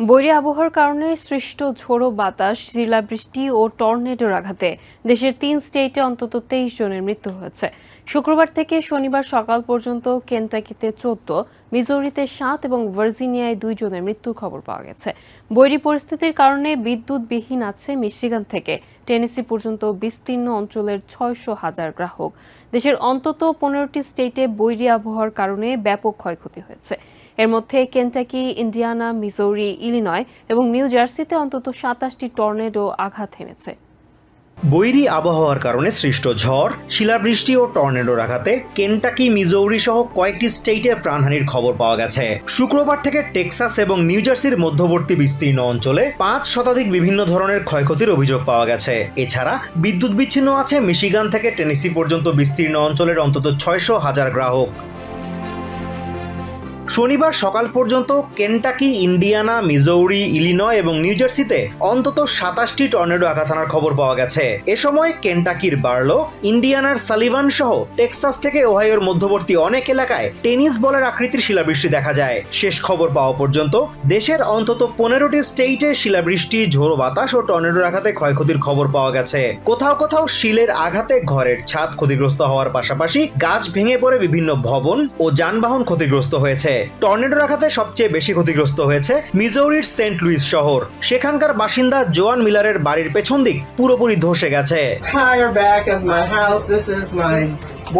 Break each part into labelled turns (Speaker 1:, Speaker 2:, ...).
Speaker 1: বৈরী আবহাওয়ার কারণে সৃষ্ট ঝোড়ো বাতাস, শিলাবৃষ্টি ও টর্নেডোর আঘাতে দেশের ৩ স্টেটে অন্তত ২৩ জনের মৃত্যু হয়েছে। শুক্রবার থেকে শনিবার সকাল পর্যন্ত কেন্টাকিতে ১৪, মিজোরিতে ৭ এবং ভার্জিনিয়ায় ২ জনের মৃত্যুর খবর পাওয়া গেছে। বৈরী পরিস্থিতির কারণে বিদ্যুৎবিহীন আছে মিশিগান থেকে টেনেসি পর্যন্ত বিস্তীর্ণ অঞ্চলের ৬০০,০০০ গ্রাহক। দেশের অন্তত ১৫টি স্টেটে বৈরী আবহাওয়ার কারণে ব্যাপক ক্ষয়ক্ষতি হয়েছে। এর মধ্যে কেন্টাকি, ইন্ডিয়ানা, মিজোরি, ইলিনয় এবং নিউ জার্সিতে অন্তত ২৭টি টর্নেডো আঘাত হেনেছে।
Speaker 2: বৈরী আবহাওয়ার কারণে সৃষ্ট ঝড়, শিলাবৃষ্টি ও টর্নেডোর আঘাতে কেন্টাকি, মিজৌরি সহ কয়েকটি স্টেটে প্রাণহানির খবর পাওয়া গেছে। শুক্রবার থেকে টেক্সাস এবং নিউ জার্সির মধ্যবর্তী বিস্তীর্ণ অঞ্চলে ৫ শতাধিক বিভিন্ন ধরনের ক্ষয়ক্ষতির অভিযোগ পাওয়া গেছে। এছাড়া বিদ্যুৎ বিচ্ছিন্ন আছে মিশিগান থেকে টেনেসি পর্যন্ত বিস্তীর্ণ অঞ্চলের অন্তত ৬০০,০০০ গ্রাহক। শনিবার সকাল পর্যন্ত কেন্টাকি, ইন্ডিয়ানা, মিজৌরি, ইলিনয় এবং নিউ জার্সিতে অন্তত ২৭টি টর্নেডো আঘাত হানার খবর পাওয়া গেছে। এ সময় কেন্টাকির বার্লো, ইন্ডিয়ানার সালিভান সহ টেক্সাস থেকে ওহাইওর মধ্যবর্তী অনেক এলাকায় টেনিস বলের আকৃতির শিলাবৃষ্টি দেখা যায়। শেষ খবর পাওয়া পর্যন্ত দেশের অন্তত ১৫টি স্টেটে শিলাবৃষ্টি, ঝোড়ো বাতাস ও টর্নেডোর আঘাতে ক্ষয়ক্ষতির খবর পাওয়া গেছে। কোথাও কোথাও শিলের আঘাতে ঘরের ছাদ ক্ষতিগ্রস্ত হওয়ার পাশাপাশি গাছ ভেঙে পড়ে বিভিন্ন ভবন ও যানবাহন ক্ষতিগ্রস্ত হয়েছে। টর্নেডোর আঘাতে সবচেয়ে বেশি ক্ষতিগ্রস্ত হয়েছে মিজৌরির সেন্ট লুইস শহর। সেখানকার বাসিন্দা জোয়ান মিলারের বাড়ির পেছন দিক পুরোপুরি ধসে গেছে।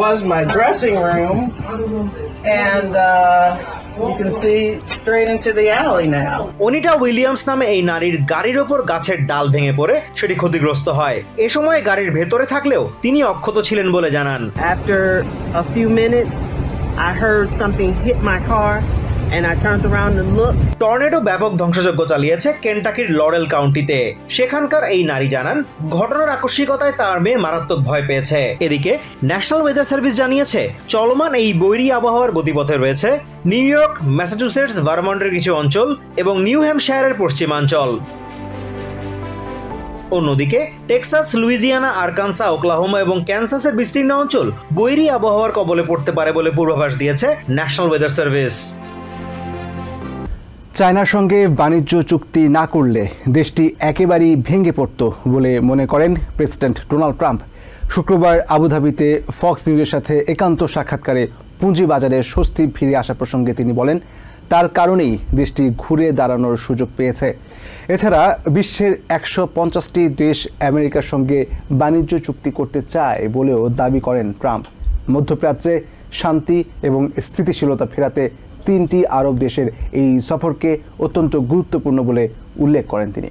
Speaker 3: was my dressing room and you can see straight into the alley now.
Speaker 2: Anita Williams নামে এই নারীর গাড়ির ওপর গাছের ডাল ভেঙে পড়ে সেটি ক্ষতিগ্রস্ত হয়। এ সময় গাড়ির ভেতরে থাকলেও তিনি অক্ষত ছিলেন বলে জানান।
Speaker 3: After a few minutes I heard something hit my car and I turned around and looked.
Speaker 2: Tornado ব্যাপক ধ্বংসযজ্ঞ চালিয়েছে কেন্টাকির লরেল কাউন্টিতে। সেখানকার এই নারী জানান, ঘটনার আকস্মিকতায় তার মেয়ে মারাত্মক ভয় পেয়েছে। এদিকে ন্যাশনাল ওয়েদার সার্ভিস জানিয়েছে, চলমান এই বৈরী আবহাওয়ার গতিপথে রয়েছে নিউ ইয়র্ক, ম্যাসাচুসেটস, ভারমন্টের কিছু অঞ্চল এবং নিউ হ্যাম্পশায়ারের পশ্চিমাঞ্চল। অন্যদিকে টেক্সাস, লুইজিয়ানা, আরকানসা, ওকলাহোমা এবং ক্যানসাসের বিস্তীর্ণ অঞ্চল বৈরী আবহাওয়ার কবলে পড়তে পারে বলে পূর্বাভাস দিয়েছে ন্যাশনাল ওয়েদার সার্ভিস।
Speaker 4: চায়নার সঙ্গে বাণিজ্য চুক্তি না করলে দেশটি একেবারেই ভেঙে পড়ত বলে মনে করেন প্রেসিডেন্ট ডোনাল্ড ট্রাম্প। শুক্রবার আবুধাবিতে ফক্স নিউজের সাথে একান্ত সাক্ষাৎকারে পুঁজিবাজারে স্বস্তি ফিরে আসা প্রসঙ্গে তিনি বলেন, তার কারণেই দেশটি ঘুরে দাঁড়ানোর সুযোগ পেয়েছে। এছাড়া বিশ্বের ১৫০টি দেশ আমেরিকার সঙ্গে বাণিজ্য চুক্তি করতে চায় বলেও দাবি করেন ট্রাম্প। মধ্যপ্রাচ্যে শান্তি এবং স্থিতিশীলতা ফেরাতে ৩টি আরব দেশের এই সফরকে অত্যন্ত গুরুত্বপূর্ণ বলে উল্লেখ করেন তিনি।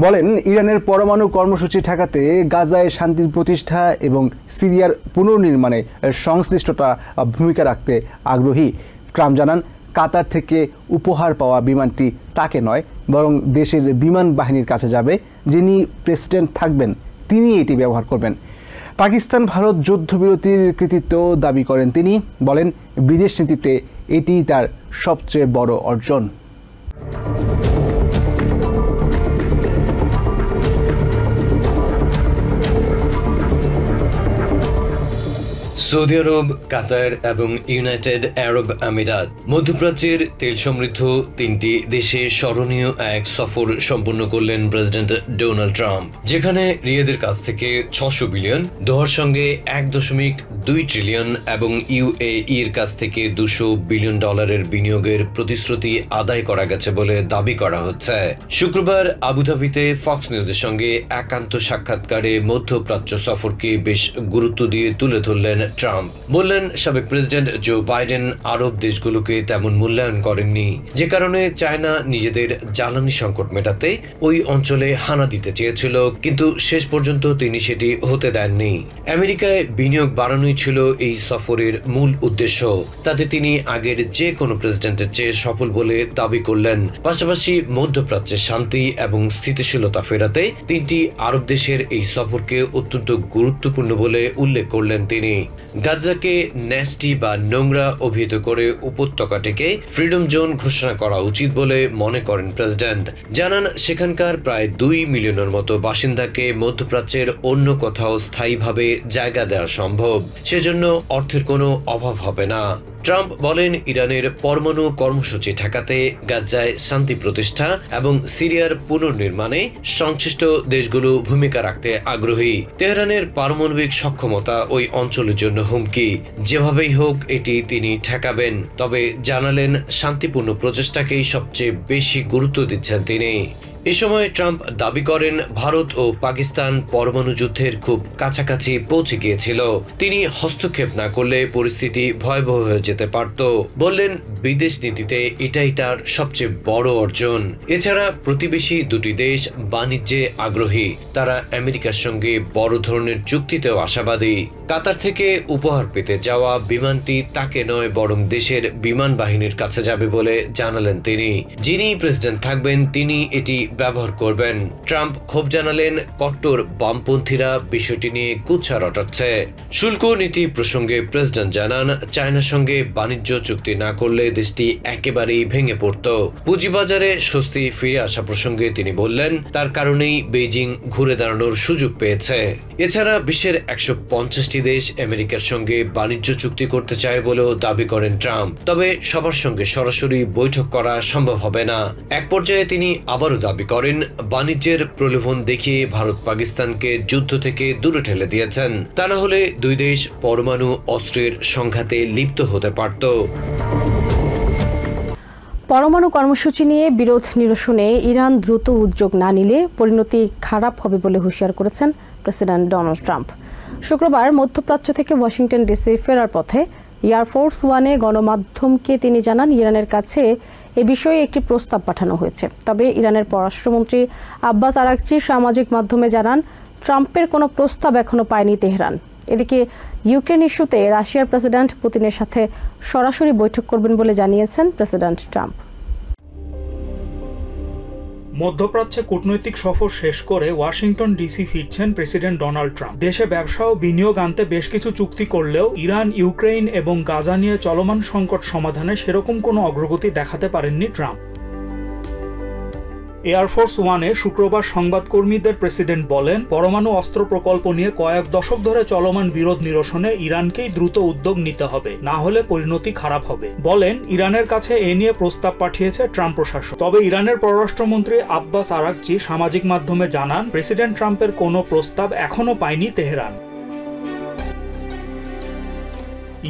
Speaker 4: বলেন, ইরানের পরমাণু কর্মসূচি ঠেকাতে গাজায় শান্তি প্রতিষ্ঠা এবং সিরিয়ার পুনর্নির্মাণে সংশ্লিষ্টতা ভূমিকা রাখতে আগ্রহী। ট্রাম্প জানান, কাতার থেকে উপহার পাওয়া বিমানটি তাকে নয়, বরং দেশের বিমান বাহিনীর কাছে যাবে। যিনি প্রেসিডেন্ট থাকবেন তিনি এটি ব্যবহার করবেন। পাকিস্তান ভারত যুদ্ধবিরতির কৃতিত্ব দাবি করেন তিনি। বলেন, বিদেশ নীতিতে এটি তার সবচেয়ে বড় অর্জন।
Speaker 5: সৌদি আরব, কাতার এবং ইউনাইটেড আরব আমিরাত মধ্যপ্রাচ্যের তেল সমৃদ্ধ 3টি দেশে স্মরণীয় এক সফর সম্পন্ন করলেন প্রেসিডেন্ট ডোনাল্ড ট্রাম্প, যেখানে রিয়াদের কাছ থেকে ৬০০ বিলিয়ন, দোহার সঙ্গে ১.২ ট্রিলিয়ন এবং ইউএইর কাছ থেকে $200 বিলিয়ন বিনিয়োগের প্রতিশ্রুতি আদায় করা গেছে বলে দাবি করা হচ্ছে। শুক্রবার আবুধাবিতে ফক্স নিউজের সঙ্গে একান্ত সাক্ষাৎকারে মধ্যপ্রাচ্য সফরকে বেশ গুরুত্ব দিয়ে তুলে ধরলেন ট্রাম্প। বললেন, সাবেক প্রেসিডেন্ট জো বাইডেন আরব দেশগুলোকে তেমন মূল্যায়ন করেননি, যে কারণে চায়না নিজেদের জ্বালানি সংকট মেটাতে ওই অঞ্চলে হানা দিতে চেয়েছিল, কিন্তু শেষ পর্যন্ত তিনি সেটি হতে দেননি। আমেরিকায় বিনিয়োগ বাড়ানোই ছিল এই সফরের মূল উদ্দেশ্য। তাতে তিনি আগের যে কোনো প্রেসিডেন্টের চেয়ে সফল বলে দাবি করলেন। পাশাপাশি মধ্যপ্রাচ্যে শান্তি এবং স্থিতিশীলতা ফেরাতে 3টি আরব দেশের এই সফরকে অত্যন্ত গুরুত্বপূর্ণ বলে উল্লেখ করলেন তিনি। গাজাকে ন্যাস্টি বা নোংরা অভিহিত করে উপত্যকাটিকে ফ্রিডম জোন ঘোষণা করা উচিত বলে মনে করেন প্রেসিডেন্ট। জানান, সেখানকার প্রায় 2 মিলিয়নের মতো বাসিন্দাকে মধ্যপ্রাচ্যের অন্য কোথাও স্থায়ীভাবে জায়গা দেওয়া সম্ভব। সেজন্য অর্থের কোনো অভাব হবে না। ট্রাম্প বলেন, ইরানের পরমাণু কর্মসূচি ঠেকাতে গাজায় শান্তি প্রতিষ্ঠা এবং সিরিয়ার পুনর্নির্মাণে সংশ্লিষ্ট দেশগুলো ভূমিকা রাখতে আগ্রহী। তেহরানের পারমাণবিক সক্ষমতা ওই অঞ্চলের জন্য হুমকি, যেভাবেই হোক এটি তিনি ঠেকাবেন। তবে জানালেন, শান্তিপূর্ণ প্রচেষ্টাকেই সবচেয়ে বেশি গুরুত্ব দিচ্ছেন তিনি। এ সময় ট্রাম্প দাবি করেন, ভারত ও পাকিস্তান পরমাণু যুদ্ধের খুব কাছাকাছি পৌঁছে গিয়েছিল। তিনি হস্তক্ষেপ না করলে পরিস্থিতি ভয়াবহ হয়ে যেতে পারত। বললেন, বিদেশ নীতিতে এটাই তার সবচেয়ে বড় অর্জন। এছাড়া প্রতিবেশী দুটি দেশ বাণিজ্যে আগ্রহী। তারা আমেরিকার সঙ্গে বড় ধরনের চুক্তিতেও আশাবাদী। কাতার থেকে উপহার পেতে যাওয়া বিমানটি তাকে নয়, বরং দেশের বিমান বাহিনীর কাছে যাবে বলে জানালেন তিনি। যিনি প্রেসিডেন্ট থাকবেন তিনি এটি ব্যবহার করবেন। ট্রাম্প ক্ষোভ জানালেন, কট্টর বামপন্থীরা বিষয়টি নিয়ে কুৎসা রটাচ্ছে। শুল্ক নীতি প্রসঙ্গে প্রেসিডেন্ট জানান, চায়নার সঙ্গে বাণিজ্য চুক্তি না করলে দেশটি একেবারেই ভেঙে পড়ত। পুঁজিবাজারে স্বস্তি ফিরে আসা প্রসঙ্গে তিনি বললেন, তার কারণেই বেইজিং ঘুরে দাঁড়ানোর সুযোগ পেয়েছে। এছাড়া বিশ্বের 150টি দেশ আমেরিকার সঙ্গে বাণিজ্য চুক্তি করতে চায় বলেও দাবি করেন ট্রাম্প। তবে সবার সঙ্গে সরাসরি বৈঠক করা সম্ভব হবে না। এক পর্যায়ে তিনি আবারও দাবি করেন, বাণিজ্যের প্রলোভন দেখিয়ে ভারত পাকিস্তানকে যুদ্ধ থেকে দূরে ঠেলে দিয়েছেন। তা না হলে দুই দেশ পরমাণু অস্ত্রের সংঘাতে লিপ্ত হতে পারত।
Speaker 6: পরমাণু কর্মসূচি নিয়ে বিরোধ নিরসনে ইরান দ্রুত উদ্যোগ না নিলে পরিণতি খারাপ হবে বলে হুঁশিয়ার করেছেন প্রেসিডেন্ট ডোনাল্ড ট্রাম্প। শুক্রবার মধ্যপ্রাচ্য থেকে ওয়াশিংটন ডিসি ফেরার পথে এয়ারফোর্স ওয়ানে গণমাধ্যমকে তিনি জানান, ইরানের কাছে এ বিষয়ে একটি প্রস্তাব পাঠানো হয়েছে। তবে ইরানের পররাষ্ট্রমন্ত্রী আব্বাস আরাগচি সামাজিক মাধ্যমে জানান, ট্রাম্পের কোনো প্রস্তাব এখনো পায়নি তেহরান। এদিকে ইউক্রেন ইস্যুতে রাশিয়ার প্রেসিডেন্ট পুতিনের সাথে সরাসরি বৈঠক করবেন বলে জানিয়েছেন প্রেসিডেন্ট ট্রাম্প।
Speaker 7: মধ্যপ্রাচ্যে কূটনৈতিক সফর শেষ করে ওয়াশিংটন ডিসি ফিরছেন প্রেসিডেন্ট ডোনাল্ড ট্রাম্প। দেশে ব্যবসা ও বিনিয়োগ আনতে বেশ কিছু চুক্তি করলেও ইরান, ইউক্রেন এবং গাজা নিয়ে চলমান সংকট সমাধানে সেরকম কোনো অগ্রগতি দেখাতে পারেননি ট্রাম্প। এয়ারফোর্স ওয়ানে শুক্রবার সংবাদকর্মীদের প্রেসিডেন্ট বলেন, পরমাণু অস্ত্র প্রকল্প নিয়ে কয়েক দশক ধরে চলমান বিরোধ নিরসনে ইরানকেই দ্রুত উদ্যোগ নিতে হবে, না হলে পরিণতি খারাপ হবে। বলেন, ইরানের কাছে এ নিয়ে প্রস্তাব পাঠিয়েছে ট্রাম্প প্রশাসন। তবে ইরানের পররাষ্ট্রমন্ত্রী আব্বাস আরাগচি সামাজিক মাধ্যমে জানান, প্রেসিডেন্ট ট্রাম্পের কোনো প্রস্তাব এখনো পায়নি তেহরান।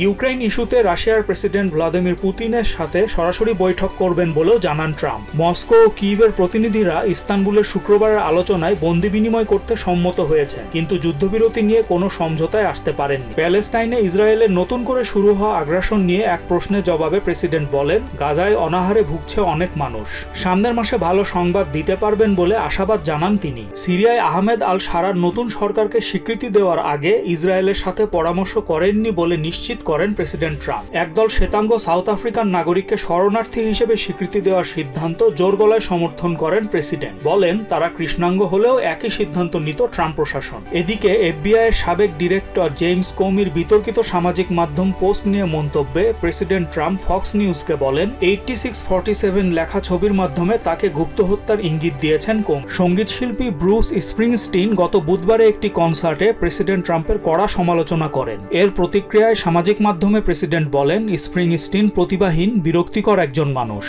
Speaker 7: ইউক্রেন ইস্যুতে রাশিয়ার প্রেসিডেন্ট ভ্লাদিমির পুতিনের সাথে সরাসরি বৈঠক করবেন বলেও জানান ট্রাম্প। মস্কো ও কিয়েভের প্রতিনিধিরা ইস্তানবুলের শুক্রবারের আলোচনায় বন্দি বিনিময় করতে সম্মত হয়েছেন, কিন্তু যুদ্ধবিরতি নিয়ে কোনো সমঝোতায় আসতে পারেননি। প্যালেস্টাইনে ইসরায়েলের নতুন করে শুরু হওয়া আগ্রাসন নিয়ে এক প্রশ্নের জবাবে প্রেসিডেন্ট বলেন, গাজায় অনাহারে ভুগছে অনেক মানুষ। সামনের মাসে ভালো সংবাদ দিতে পারবেন বলে আশাবাদ জানান তিনি। সিরিয়ায় আহমেদ আল শারার নতুন সরকারকে স্বীকৃতি দেওয়ার আগে ইসরায়েলের সাথে পরামর্শ করেননি বলে নিশ্চিত করেন প্রেসিডেন্ট ট্রাম্প। একদল শ্বেতাঙ্গ সাউথ আফ্রিকান নাগরিককে শরণার্থী হিসেবে স্বীকৃতি দেওয়ার সিদ্ধান্ত জোর গলায় সমর্থন করেন প্রেসিডেন্ট। বলেন, তারা কৃষ্ণাঙ্গ হলেও একই সিদ্ধান্ত নিত ট্রাম্প প্রশাসন। এদিকে এফবিআই এর সাবেক ডিরেক্টর জেমস কোমির বিতর্কিত সামাজিক মাধ্যম পোস্ট নিয়ে মন্তব্যে প্রেসিডেন্ট ট্রাম্প ফক্স নিউজকে বলেন, 8647 লেখা ছবির মাধ্যমে তাকে গুপ্ত হত্যার ইঙ্গিত দিয়েছেন কোম। সঙ্গীতশিল্পী ব্রুস স্প্রিংস্টিন গত বুধবারে একটি কনসার্টে প্রেসিডেন্ট ট্রাম্পের কড়া সমালোচনা করেন। এর প্রতিক্রিয়ায় সামাজিক মাধ্যমে প্রেসিডেন্ট বলেন, স্প্রিংস্টিন প্রতিভাহীন, বিরক্তিকর একজন মানুষ।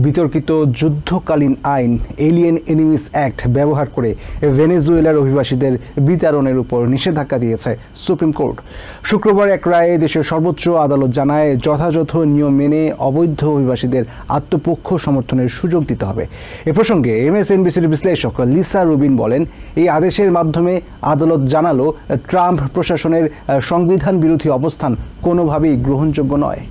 Speaker 4: বিতর্কিত যুদ্ধকালীন আইন এলিয়েন এনিমিস অ্যাক্ট ব্যবহার করে ভেনেজুয়েলার অভিবাসীদের বিতাড়নের উপর নিষেধাজ্ঞা দিয়েছে সুপ্রিম কোর্ট। শুক্রবার এক রায়ে দেশের সর্বোচ্চ আদালত জানায়, যথাযথ নিয়ম মেনে অবৈধ অভিবাসীদের আত্মপক্ষ সমর্থনের সুযোগ দিতে হবে। এ প্রসঙ্গে MSNBCর বিশ্লেষক লিসা রুবিন বলেন, এই আদেশের মাধ্যমে আদালত জানালো, ট্রাম্প প্রশাসনের সংবিধান বিরোধী অবস্থান কোনোভাবেই গ্রহণযোগ্য নয়।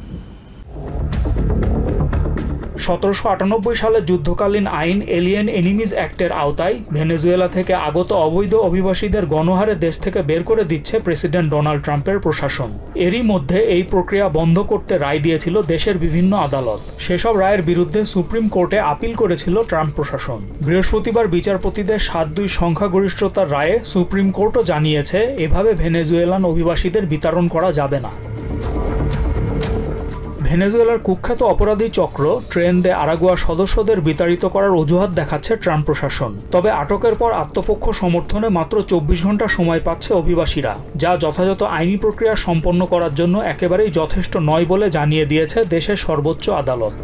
Speaker 7: 1798 সালের যুদ্ধকালীন আইন এলিয়েন এনিমিজ অ্যাক্টের আওতায় ভেনেজুয়েলা থেকে আগত অবৈধ অভিবাসীদের গণহারে দেশ থেকে বের করে দিচ্ছে প্রেসিডেন্ট ডোনাল্ড ট্রাম্পের প্রশাসন। এরই মধ্যে এই প্রক্রিয়া বন্ধ করতে রায় দিয়েছিল দেশের বিভিন্ন আদালত। সেসব রায়ের বিরুদ্ধে সুপ্রিম কোর্টে আপিল করেছিল ট্রাম্প প্রশাসন। বৃহস্পতিবার বিচারপতিদের 7-2 সংখ্যাগরিষ্ঠতার রায়ে সুপ্রিম কোর্টও জানিয়েছে, এভাবে ভেনেজুয়েলান অভিবাসীদের বিতাড়ন করা যাবে না। ভেনেজুয়েলার কুখ্যাত অপরাধী চক্র ট্রেন দে আরাগুয়া সদস্যদের বিতাড়িত করার অজুহাত দেখাচ্ছে ট্রাম্প প্রশাসন। তবে আটকের পর আত্মপক্ষ সমর্থনে মাত্র 24 ঘন্টা সময় পাচ্ছে অভিবাসীরা, যা যথাযথ আইনি প্রক্রিয়া সম্পন্ন করার জন্য একেবারেই যথেষ্ট নয় বলে জানিয়ে দিয়েছে দেশের সর্বোচ্চ আদালত।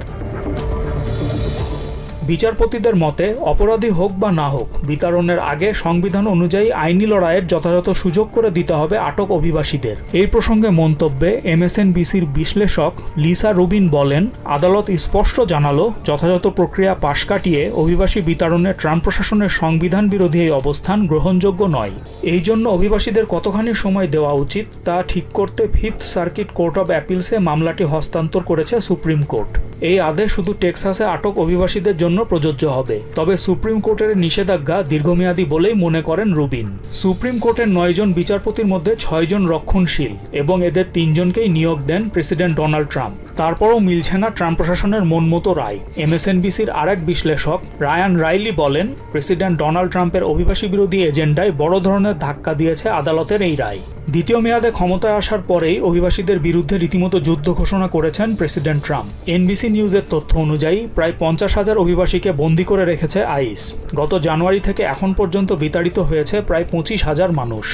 Speaker 7: বিচারপতিদের মতে অপরাধী হোক বা না হোক, বিতরণের আগে সংবিধান অনুযায়ী আইনি লড়াইয়ের যথাযথ সুযোগ করে দিতে হবে আটক অভিবাসীদের। এই প্রসঙ্গে মন্তব্যে MSNBCর বিশ্লেষক লিসা রুবিন বলেন, আদালত স্পষ্ট জানালো যথাযথ প্রক্রিয়া পাশ কাটিয়ে অভিবাসী বিতরণে ট্রাম্প প্রশাসনের সংবিধান বিরোধী এই অবস্থান গ্রহণযোগ্য নয়। এই জন্য অভিবাসীদের কতখানি সময় দেওয়া উচিত তা ঠিক করতে 5th সার্কিট কোর্ট অব অ্যাপিলসে মামলাটি হস্তান্তর করেছে সুপ্রিম কোর্ট। এই আদেশ শুধু টেক্সাসে আটক অভিবাসীদের জন্য প্রযোজ্য হবে। তবে সুপ্রিম কোর্টের নিষেধাজ্ঞা দীর্ঘমেয়াদী বলেই মনে করেন রুবিন। সুপ্রিম কোর্টের 9 জন বিচারপতির মধ্যে 6 জন রক্ষণশীল এবং এদের 3 জনকেই নিয়োগ দেন প্রেসিডেন্ট ডোনাল্ড ট্রাম্প। তারপরও মিলছে না ট্রাম্প প্রশাসনের মনমতো রায়। MSNBCর আরেক বিশ্লেষক রায়ান রাইলি বলেন, প্রেসিডেন্ট ডোনাল্ড ট্রাম্পের অভিবাসী বিরোধী এজেন্ডায় বড় ধরনের ধাক্কা দিয়েছে আদালতের এই রায়। দ্বিতীয় মেয়াদে ক্ষমতায় আসার পরেই অভিবাসীদের বিরুদ্ধে রীতিমতো যুদ্ধ ঘোষণা করেছেন প্রেসিডেন্ট ট্রাম্প। NBC নিউজের তথ্য অনুযায়ী প্রায় 50,000 অভিবাসীকে বন্দী করে রেখেছে আইস। গত জানুয়ারি থেকে এখন পর্যন্ত বিতাড়িত হয়েছে প্রায় 25,000 মানুষ।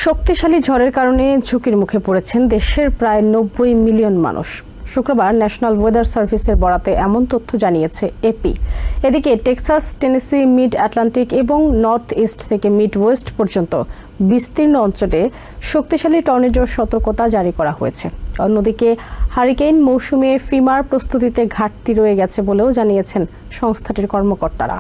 Speaker 6: শক্তিশালী ঝড়ের কারণে ঝুঁকির মুখে পড়েছেন দেশের প্রায় 90 মিলিয়ন মানুষ। শুক্রবার ন্যাশনাল ওয়েদার সার্ভিসের বরাতে এমন তথ্য জানিয়েছে এপি। এদিকে টেক্সাস, টেনেসি, মিড আটলান্টিক এবং নর্থ ইস্ট থেকে মিড ওয়েস্ট পর্যন্ত বিস্তীর্ণ অঞ্চলে শক্তিশালী টর্নেডোর সতর্কতা জারি করা হয়েছে। অন্যদিকে হারিকেন মৌসুমে ফিমার প্রস্তুতিতে ঘাটতি রয়ে গেছে বলেও জানিয়েছেন সংস্থাটির কর্মকর্তারা।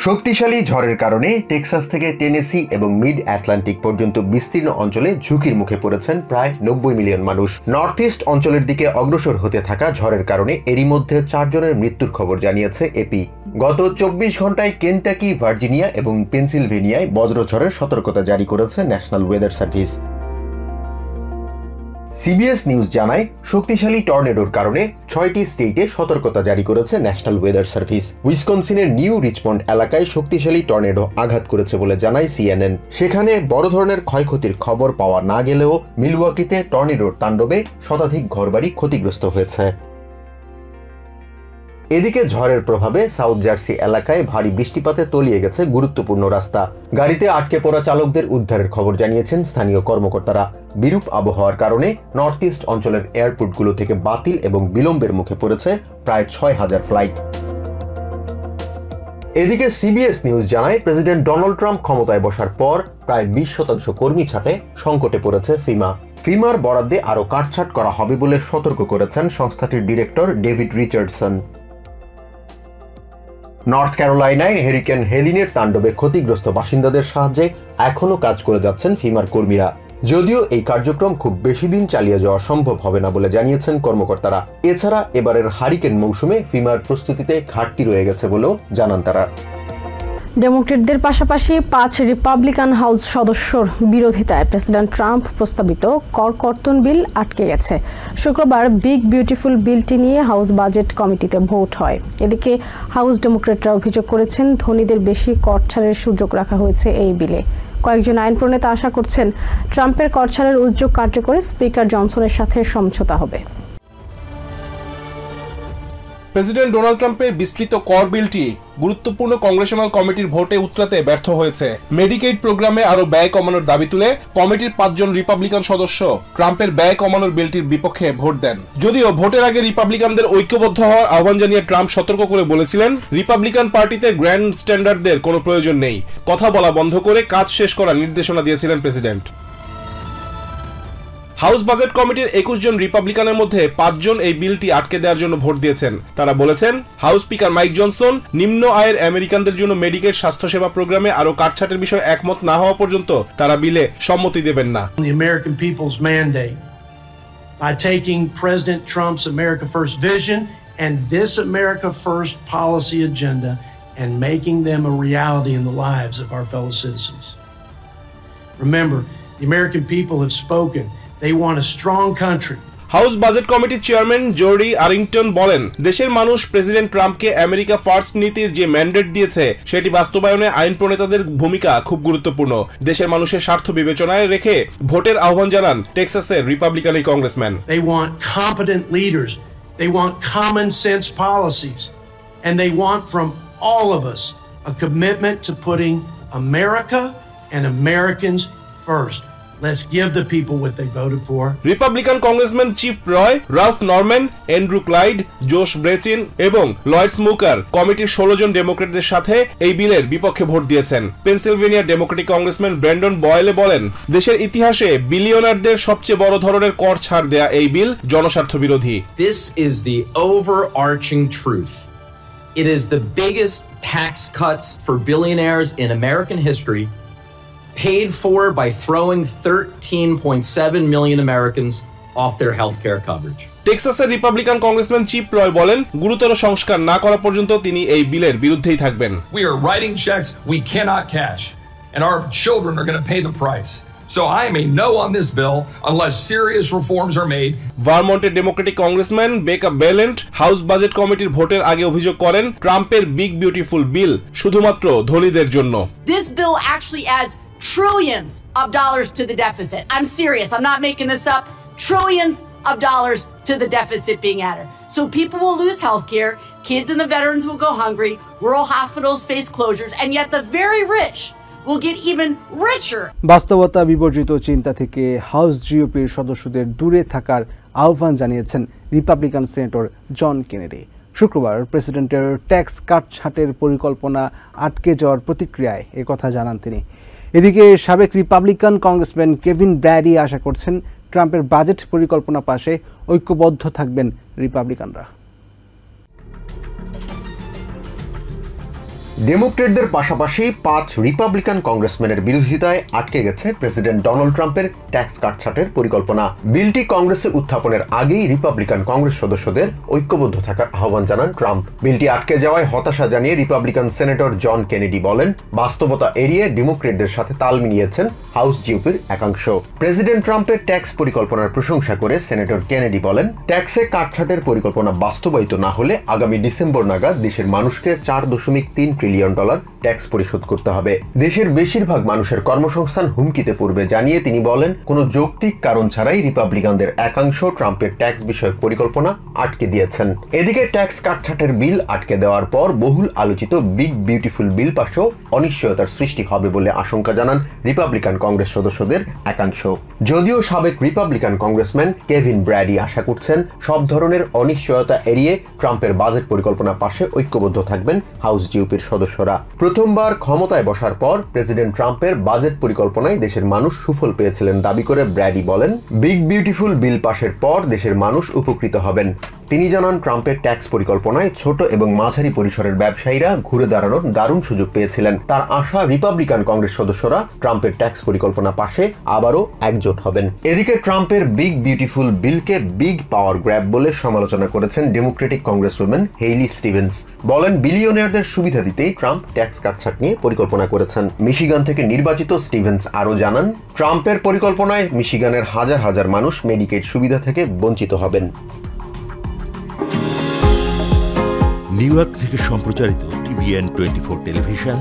Speaker 8: শক্তিশালী ঝড়ের কারণে টেক্সাস থেকে টেনেসি এবং মিড আটলান্টিক পর্যন্ত বিস্তীর্ণ অঞ্চলে ঝুঁকির মুখে পড়েছেন প্রায় 90 মিলিয়ন মানুষ। নর্থ ইস্ট অঞ্চলের দিকে অগ্রসর হতে থাকা ঝড়ের কারণে এরই মধ্যে 4 জনের মৃত্যুর খবর জানিয়েছে এপি। গত 24 ঘন্টায় কেন্টাকি, ভার্জিনিয়া এবং পেনসিলভেনিয়ায় বজ্রঝড়ের সতর্কতা জারি করেছে National Weather Service. CBS news জানায়, শক্তিশালী টর্নেডোর কারণে 6টি স্টেটে সতর্কতা জারি করেছে ন্যাশনাল ওয়েদার সার্ভিস। উইসকনসিনের নিউ রিচমন্ড এলাকায় শক্তিশালী টর্নেডো আঘাত করেছে বলে জানায় CNN। সেখানে বড় ধরনের ক্ষয়ক্ষতির খবর পাওয়া না গেলেও মিলওয়াকিতে টর্নেডোর তাণ্ডবে শতাধিক ঘরবাড়ি ক্ষতিগ্রস্ত হয়েছে। এদিকে ঝড়ের প্রভাবে সাউথ জার্সি এলাকায় ভারী বৃষ্টিপাতে তলিয়ে গেছে গুরুত্বপূর্ণ রাস্তা। গাড়িতে আটকে পড়া চালকদের উদ্ধারের খবর জানিয়েছেন স্থানীয় কর্মকর্তারা। বিরূপ আবহাওয়ার কারণে নর্থ ইস্ট অঞ্চলের এয়ারপোর্টগুলো থেকে বাতিল এবং বিলম্বের মুখে পড়েছে প্রায় 6,000 ফ্লাইট। এদিকে CBS নিউজ জানায়, প্রেসিডেন্ট ডোনাল্ড ট্রাম্প ক্ষমতায় বসার পর প্রায় 20% কর্মী ছাঁটে সংকটে পড়েছে ফিমা। ফিমার বরাদ্দে আরও কাটছাঁট করা হবে বলে সতর্ক করেছেন সংস্থাটির ডিরেক্টর ডেভিড রিচার্ডসন। নর্থ ক্যারোলাইনায় হেরিকেন হেলিনের তাণ্ডবে ক্ষতিগ্রস্ত বাসিন্দাদের সাহায্যে এখনও কাজ করে যাচ্ছেন ফিমার কর্মীরা। যদিও এই কার্যক্রম খুব বেশি দিন চালিয়ে যাওয়া সম্ভব হবে না বলে জানিয়েছেন কর্মকর্তারা। এছাড়া এবারের হারিকেন মৌসুমে ফিমার প্রস্তুতিতে ঘাটতি রয়ে গেছে বলেও জানান তারা।
Speaker 6: ডেমোক্রেটদের পাশাপাশি 5 রিপাবলিকান হাউস সদস্যর বিরোধিতায় প্রেসিডেন্ট ট্রাম্প প্রস্তাবিত কর কর্তন বিল আটকে গেছে। শুক্রবার বিগ বিউটিফুল বিলটি নিয়ে হাউস বাজেট কমিটিতে ভোট হয়। এদিকে হাউস ডেমোক্রেটরা অভিযোগ করেছেন, ধনীদের বেশি কর ছাড়ের সুযোগ রাখা হয়েছে এই বিলে। কয়েকজন আইন প্রণেতা আশা করছেন, ট্রাম্পের কর ছাড়ের উদ্যোগ কার্যকরে স্পিকার জনসনের সাথে সমঝোতা হবে।
Speaker 9: প্রেসিডেন্ট ডোনাল্ড ট্রাম্পের বিস্তৃত কর বিলটি গুরুত্বপূর্ণ কংগ্রেশনাল কমিটির ভোটে উতরাতে ব্যর্থ হয়েছে। মেডিকেড প্রোগ্রামে আরো ব্যয় কমানোর দাবি তুলে কমিটির 5 জন রিপাবলিকান সদস্য ট্রাম্পের ব্যয় কমানোর বিলটির বিপক্ষে ভোট দেন। যদিও ভোটের আগে রিপাবলিকানদের ঐক্যবদ্ধ হওয়ার আহ্বান জানিয়ে ট্রাম্প সতর্ক করে বলেছিলেন, রিপাবলিকান পার্টিতে গ্র্যান্ড স্ট্যান্ডার্ডদের কোনো প্রয়োজন নেই। কথা বলা বন্ধ করে কাজ শেষ করার নির্দেশনা দিয়েছিলেন প্রেসিডেন্ট। হাউস বাজেট কমিটির 21 জন রিপাবলিকানের মধ্যে 5 জন এই বিলটি আটকে দেওয়ার জন্য ভোট দিয়েছেন। তারা বলেছেন, হাউস স্পিকার মাইক জনসন নিম্ন আয়ের আমেরিকানদের জন্য মেডিকেড স্বাস্থ্যসেবা প্রোগ্রামে আরো কাটছাঁটের বিষয়ে একমত না হওয়া পর্যন্ত তারা বিলে সম্মতি দেবেন না।
Speaker 10: The American people's mandate by taking President Trump's America First vision and this America First policy agenda and making them a reality in the lives of our fellow citizens. Remember, the American people have spoken. They want a strong country.
Speaker 9: House budget কমিটির chairman জর্ডি আরিংটন বলেন, দেশের মানুষ president ট্রাম্পকে America first নীতির যে mandate দিয়েছে সেটি বাস্তবায়নে আইন প্রণেতাদের ভূমিকা খুব গুরুত্বপূর্ণ। দেশের মানুষের স্বার্থ বিবেচনায় রেখে ভোটের আহ্বান জানান টেক্সাসের রিপাবলিকান এই congressman.
Speaker 10: They want competent leaders. They want common sense policies. And they want from all of us a commitment to putting America and Americans first. Let's give the people what they voted for.
Speaker 9: Republican congressman Chip Roy, Ralph Norman, Andrew Clyde, জোশ ব্রেচিন এবং Lloyd স্মুকার কমিটির 16 জন ডেমোক্রেটদের সাথে এই বিলের বিপক্ষে vote দিয়েছেন। পেনসিলভেনিয়ার Democratic congressman Brandon বয়েলে বলেন, দেশের ইতিহাসে বিলিয়নারদের সবচেয়ে বড় ধরনের কর ছাড় দেয়া এই বিল জনস্বার্থ বিরোধী।
Speaker 11: This is the overarching truth. It is the biggest tax cuts for billionaires in American history, paid for by throwing 13.7 million Americans off their healthcare coverage.
Speaker 9: টেক্সাসের রিপাবলিকান কংগ্রেসম্যান চিফ রয় বলেন, গুরুতর সংস্কার না করা পর্যন্ত তিনি এই বিলের বিরুদ্ধেই থাকবেন।
Speaker 12: We are writing checks we cannot cash, and our children are going to pay the price. So I am a no on this bill unless serious reforms are made.
Speaker 9: ভারমন্টের Democratic congressman Becca Balint house budget কমিটির ভোটের আগে অভিযোগ করেন, ট্রাম্পের big beautiful bill শুধুমাত্র ধনীদের জন্য।
Speaker 13: This bill actually adds trillions of dollars to the deficit. I'm serious. I'm not making this up. Trillions of dollars to the deficit being added. So people will lose health care, kids and the veterans will go hungry, rural hospitals face closures, and yet the very rich will get even richer.
Speaker 4: বাস্তবতা বিবর্জিত চিন্তা থেকে house জিওপির সদস্যদের দূরে থাকার আহ্বান জানিয়েছেন Republican senator John Kennedy. শুক্রবার প্রেসিডেন্টের ট্যাক্স কাটছাঁটের পরিকল্পনা আটকে যাওয়ার প্রতিক্রিয়ায় একথা জানান তিনি। এদিকে সাবেক রিপাবলিকান কংগ্রেসম্যান কেভিন ব্র্যাডি আশা করছেন ট্রাম্পের বাজেট পরিকল্পনা পাশে ঐক্যবদ্ধ থাকবেন রিপাবলিকানরা।
Speaker 8: ডেমোক্রেটদের পাশাপাশি 5 রিপাবলিকান কংগ্রেসম্যানের বিরোধিতায় আটকে গেছে প্রেসিডেন্ট ডোনাল্ড ট্রাম্পের ট্যাক্স কাটছাঁটের পরিকল্পনা। বিলটি কংগ্রেসে উত্থাপনের আগেই রিপাবলিকান কংগ্রেস সদস্যদের ঐক্যবদ্ধ থাকার আহ্বান জানান ট্রাম্প। বিলটি আটকে যাওয়ায় হতাশা জানিয়ে রিপাবলিকান সেনেটর জন কেনেডি বলেন, বাস্তবতা এড়িয়ে ডেমোক্রেটদের সাথে তাল মিলিয়েছেন হাউস জিওপির একাংশ। প্রেসিডেন্ট ট্রাম্পের ট্যাক্স পরিকল্পনার প্রশংসা করে সেনেটর কেনেডি বলেন, ট্যাক্সে কাটছাঁটের পরিকল্পনা বাস্তবায়িত না হলে আগামী ডিসেম্বর নাগাদ দেশের মানুষকে $4.3 ট্রিলিয়ন ট্যাক্স পরিশোধ করতে হবে। দেশের বেশিরভাগ মানুষের কর্মসংস্থান হুমকিতে পড়বে জানিয়ে তিনি বলেন, কোনো যৌক্তিক কারণ ছাড়াই রিপাবলিকানদের একাংশ ট্রাম্পের ট্যাক্স বিষয়ক পরিকল্পনা আটকে দিয়েছেন। এদিকে ট্যাক্স কাটছাঁটের বিল আটকে দেওয়ার পর বহুল আলোচিত বিগ বিউটিফুল বিল পাশেও অনিশ্চয়তার সৃষ্টি হবে বলে আশঙ্কা জানান রিপাবলিকান কংগ্রেস সদস্যদের একাংশ। যদিও সাবেক রিপাবলিকান কংগ্রেসম্যান কেভিন ব্র্যাডি আশা করছেন সব ধরনের অনিশ্চয়তা এড়িয়ে ট্রাম্পের বাজেট পরিকল্পনা পাশে ঐক্যবদ্ধ থাকবেন হাউস জিওপির সদস্যরা। প্রথমবার ক্ষমতায় বসার পর প্রেসিডেন্ট ট্রাম্পের বাজেট পরিকল্পনায় দেশের মানুষ সুফল পেয়েছিলেন দাবি করে ব্র্যাডি বলেন, বিগ বিউটিফুল বিল পাশের পর দেশের মানুষ উপকৃত হবেন। তিনি জানান, ট্রাম্পের ট্যাক্স পরিকল্পনায় ছোট এবং মাঝারি পরিসরের ব্যবসায়ীরা ঘুরে দাঁড়ানোর দারুণ সুযোগ পেয়েছিলেন। তার আশা রিপাবলিকান কংগ্রেস সদস্যরা ট্রাম্পের ট্যাক্স পরিকল্পনা পাশে আবারও একজোট হবেন। এদিকে ট্রাম্পের বিগ বিউটিফুল বিলকে বিগ পাওয়ার গ্র্যাব বলে সমালোচনা করেছেন ডেমোক্রেটিক কংগ্রেসউম্যান হেইলি স্টিভেন্স। বলেন, বিলিয়নিয়ারদের সুবিধা দিতেই ট্রাম্প ট্যাক্স কাটছাঁট নিয়ে পরিকল্পনা করেছেন। মিশিগান থেকে নির্বাচিত স্টিভেন্স আরও জানান, ট্রাম্পের পরিকল্পনায় মিশিগানের হাজার হাজার মানুষ মেডিকেড সুবিধা থেকে বঞ্চিত হবেন।
Speaker 14: নিউ ইয়র্ক থেকে সম্প্রচারিত TVN 24 টেলিভিশন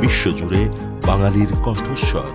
Speaker 14: বিশ্বজুড়ে বাঙালির কণ্ঠস্বর।